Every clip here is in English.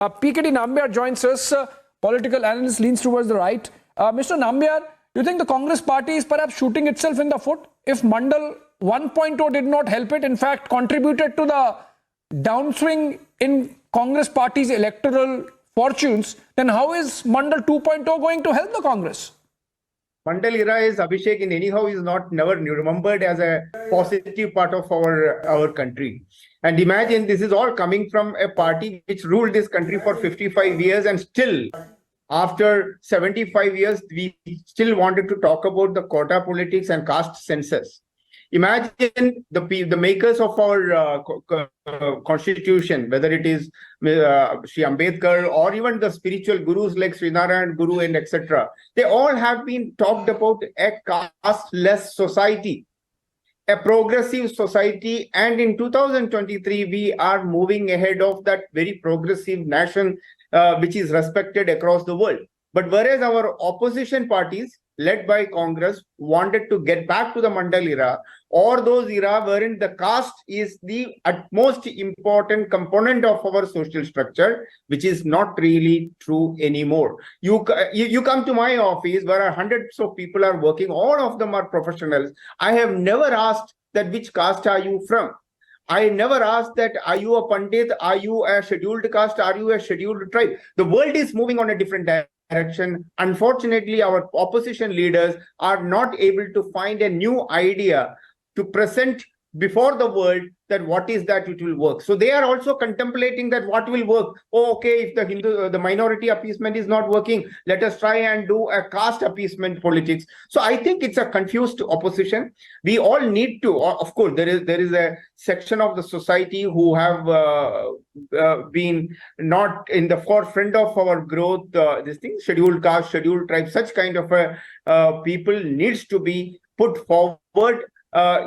PKD Nambiar joins us. Political analyst, leans towards the right. Mr. Nambiar, you think the Congress party is perhaps shooting itself in the foot? If Mandal 1.0 did not help it, in fact, contributed to the downswing in Congress party's electoral fortunes, then how is Mandal 2.0 going to help the Congress? Mandal era is Abhishek in anyhow is not never remembered as a positive part of our country. And imagine this is all coming from a party which ruled this country for 55 years, and still after 75 years we still wanted to talk about the quota politics and caste census. Imagine the makers of our constitution, whether it is Sri Ambedkar or even the spiritual gurus like Srinarayan Guru and etc. They all have been talked about a caste-less society, a progressive society, and in 2023 we are moving ahead of that very progressive nation which is respected across the world. But whereas our opposition parties led by Congress wanted to get back to the Mandal era, or those era wherein the caste is the utmost important component of our social structure, which is not really true anymore. You come to my office where hundreds of people are working, all of them are professionals. I have never asked that which caste are you from. I never asked that are you a Pandit, are you a scheduled caste, are you a scheduled tribe. The world is moving on a different direction. Unfortunately, our opposition leaders are not able to find a new idea to present before the world that what is that it will work. So they are also contemplating that what will work. Oh, okay, if the minority appeasement is not working, let us try and do a caste appeasement politics. So I think it's a confused opposition. We all need to, of course, there is a section of the society who have been not in the forefront of our growth. This thing, scheduled caste, scheduled tribe, such kind of people needs to be put forward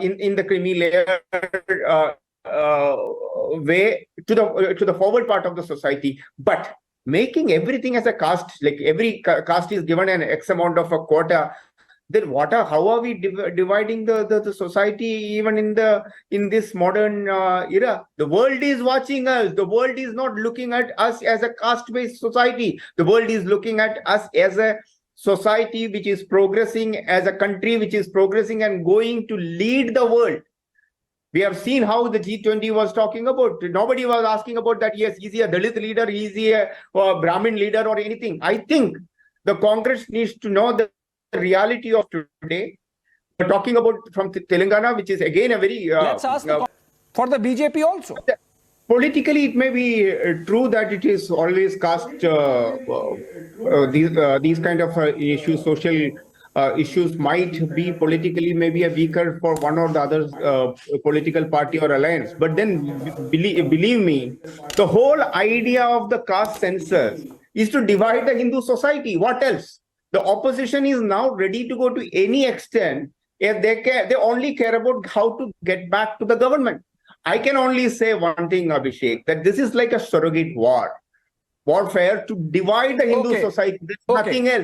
in the creamy layer way to the forward part of the society. But making everything as a caste, like every caste is given an X amount of a quota, then how are we dividing the society even in this modern era? The world is watching us. The world is not looking at us as a caste-based society. The world is looking at us as a society which is progressing, as a country which is progressing and going to lead the world. We have seen how the G20 was talking about. Nobody was asking about that, yes, is he a Dalit leader, is he a Brahmin leader or anything. I think the Congress needs to know the reality of today. We're talking about from Telangana, which is again a very... Let's ask for the BJP also. Politically, it may be true that it is always caste, these kind of issues, social issues might be politically maybe a weaker for one or the other political party or alliance. But then, believe me, the whole idea of the caste census is to divide the Hindu society. What else? The opposition is now ready to go to any extent if they only care about how to get back to the government. I can only say one thing, Abhishek, that this is like a surrogate warfare to divide the Hindu society. There's nothing else.